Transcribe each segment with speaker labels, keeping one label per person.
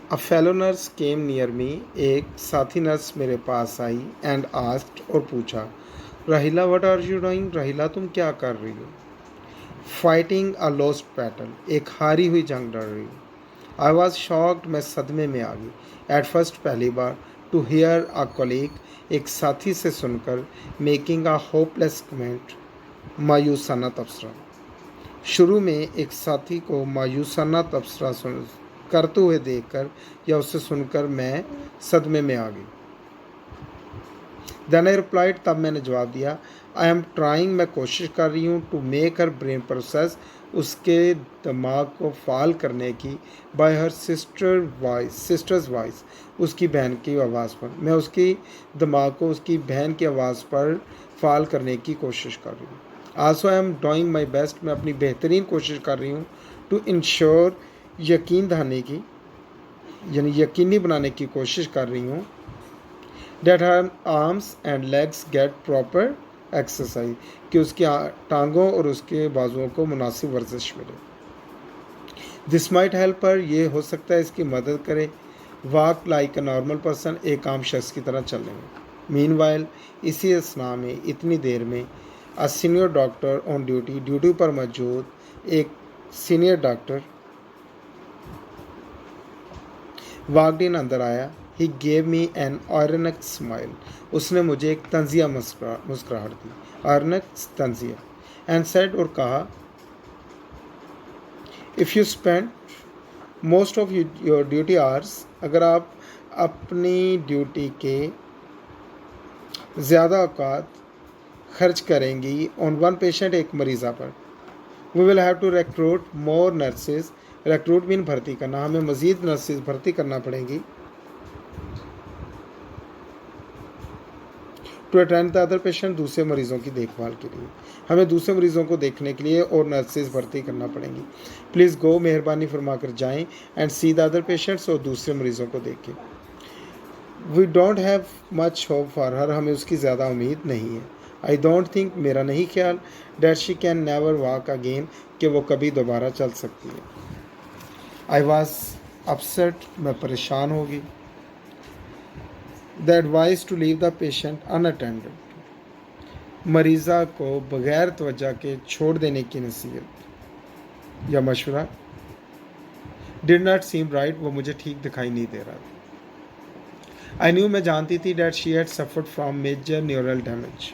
Speaker 1: A fellow nurse came near me. एक साथी nurse मेरे पास आई एंड आस्क्ड और पूछा, राहिला व्हाट आर यू डूइंग? राहिला तुम क्या कर रही हो? Fighting a lost battle. एक हारी हुई जंग लड़ रही हूँ। I was shocked. मैं सदमे में आ गई। एट फर्स्ट पहली बार टू हियर अ कॉलीग एक साथी से सुनकर मेकिंग अ होपलेस कमेंट मायूसाना तबसरा। शुरू में एक साथी को मायूसाना तबसरा सुन करते हुए देखकर या उससे सुनकर मैं सदमे में आ गई। देन आई रिप्लाइड, तब मैंने जवाब दिया, आई एम ट्राइंग, मैं कोशिश कर रही हूँ, to make her brain process, उसके दिमाग को फाल करने की, बाय हर सिस्टर्स वॉइस, उसकी बहन की आवाज़ पर। मैं उसकी दिमाग को उसकी बहन की आवाज़ पर फाल करने की कोशिश कर रही हूँ। Also I am doing my best, मैं अपनी बेहतरीन कोशिश कर रही हूँ, टू इंश्योर, यकीन दहाने की यानी यकीनी बनाने की कोशिश कर रही हूँ, that her arms and legs get proper exercise, कि उसकी टांगों और उसके बाजुओं को मुनासिब वर्जिश मिले। दिस माइट हेल्प पर, यह हो सकता है इसकी मदद करे, walk like a normal person, एक आम शख्स की तरह चलने में। मीन वाइल, इसी असना में, इतनी देर में, a senior doctor on duty, duty पर मौजूद एक सीनियर डॉक्टर वॉकड इन, अंदर आया। He gave me an ironic smile, उसने मुझे एक तंजिया मुस्कुराहट दी, आयरनक तंजिया। एंड सेड, और कहा, if you spend most of your duty hours, अगर आप अपनी ड्यूटी के ज़्यादा औकात खर्च करेंगी ऑन वन पेशेंट, एक मरीज़ा पर, we will have to recruit more nurses, recruit mean भर्ती करना, हमें मज़ीद नर्सेज भर्ती करना पड़ेंगी, to attend the other patient, दूसरे मरीज़ों की देखभाल के लिए, हमें दूसरे मरीज़ों को देखने के लिए और नर्सेज भर्ती करना पड़ेंगी। प्लीज़ गो, मेहरबानी फरमा कर जाएँ, and see the other patients, और दूसरे मरीज़ों को देखें। We don't have much hope for her, हमें उसकी ज़्यादा उम्मीद नहीं है। आई डोंट थिंक, मेरा नहीं ख्याल, that she can never walk again, कि वो कभी दोबारा चल सकती है। आई वॉज अपसेट, मैं परेशान हो गई। The advice to leave the patient unattended, मरीज़ा को बग़ैर तवज्जो के छोड़ देने की नसीहत या मशवरा, डिड नॉट सीम राइट, वो मुझे ठीक दिखाई नहीं दे रहा था। आई न्यू, मैं जानती थी, that she had suffered from major neural damage,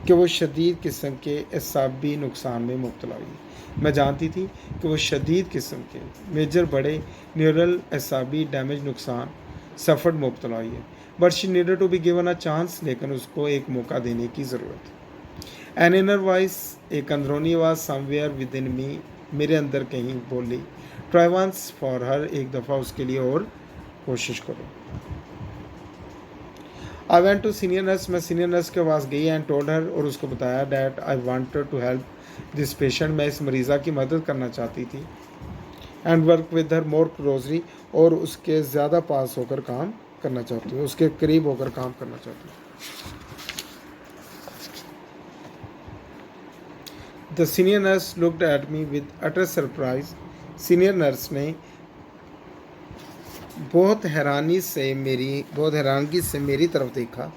Speaker 1: कि वो शदीद किस्म के एसाबी नुकसान में मुब्तला हुई। मैं जानती थी कि वो शदीद किस्म के मेजर बड़े न्यूरल एसाबी डैमेज नुकसान सफ़र्ड मुब्तला हुई है। But she needed to be given a chance, लेकिन उसको एक मौका देने की ज़रूरत है। एन इनर वॉइस, एक अंदरूनी आवाज़, समवेयर विद इन मी, मेरे अंदर कहीं बोली, ट्राई वंस फॉर हर, एक दफ़ा उसके लिए और कोशिश करो। I went to senior nurse, मैं सीनियर नर्स के पास गई एंड टोल्ड हर, और उसको बताया, that I wanted to help this patient, मैं इस मरीज़ा की मदद करना चाहती थी, and work with her more closely, और उसके ज़्यादा पास होकर काम करना चाहती हूँ, उसके करीब होकर काम करना चाहती हूँ। The senior nurse looked at me with utter surprise, senior nurse ने बहुत हैरानगी से मेरी तरफ देखा।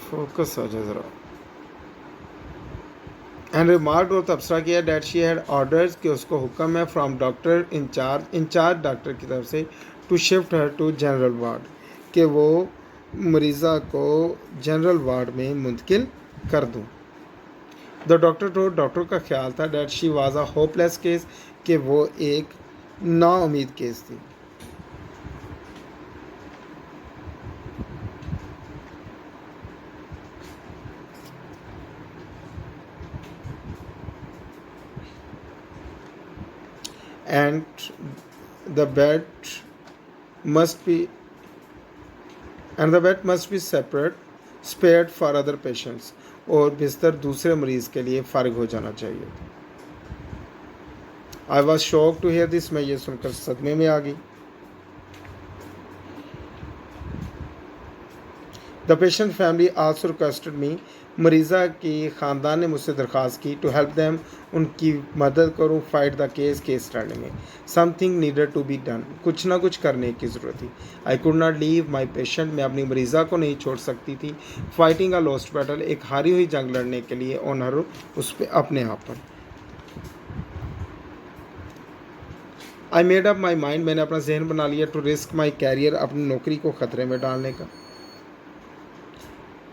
Speaker 1: फोकस आ जाए ज़रा। एंड रिमार्क, और तबसरा किया, डैट शी हैड ऑर्डर्स, कि उसको हुक्म है, फ्राम डॉक्टर इंचार्ज डॉक्टर की तरफ से, to shift her to general ward, कि वो मरीज़ा को जनरल वार्ड में मुंतकिल कर दूँ। द डॉक्टर टोल्ड, डॉक्टर का ख्याल था, that she was a hopeless case, कि वो एक नाउम्मीद केस थी। And the bed must be separate spared for other patients, और बिस्तर दूसरे मरीज़ के लिए फ़ारिग हो जाना चाहिए। I was shock to hear this, मैं ये सुनकर सदमे में आ गई। The patient family also requested me, मरीज़ा की ख़ानदान ने मुझसे दरख्वास्त की टू हेल्प दैम, उनकी मदद करूं फाइट द केस स्टडी में। Something needed to be done, कुछ ना कुछ करने की ज़रूरत थी। I could not leave my patient, मैं अपनी मरीज़ा को नहीं छोड़ सकती थी। फाइटिंग अ लॉस्ट बैटल, एक हारी हुई जंग लड़ने के लिए, ऑन हर, उस पर अपने आप पर। I made up my mind, मैंने अपना जहन बना लिया टू रिस्क माई कैरियर, अपनी नौकरी को ख़तरे में डालने का,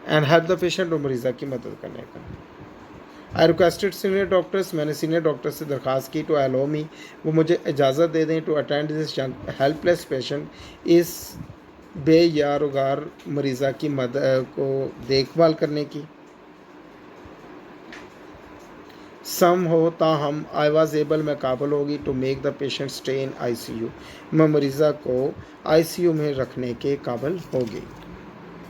Speaker 1: एंड हेल्प द पेशेंट, और मरीज़ा की मदद करने का। आई रिक्वेस्टेड सीनियर डॉक्टर्स, मैंने सीनियर डॉक्टर से दरख्वास्त की टू अलो मी, वो मुझे इजाज़त दे दें to attend this helpless patient, इस बेयारोगार मरीज़ा की मदद को देखभाल करने की। सम हो ताहम आई वॉज एबल, मैं काबिल होगी to make the patient stay in ICU, मैं मरीज़ा को ICU में रखने के काबिल होगी।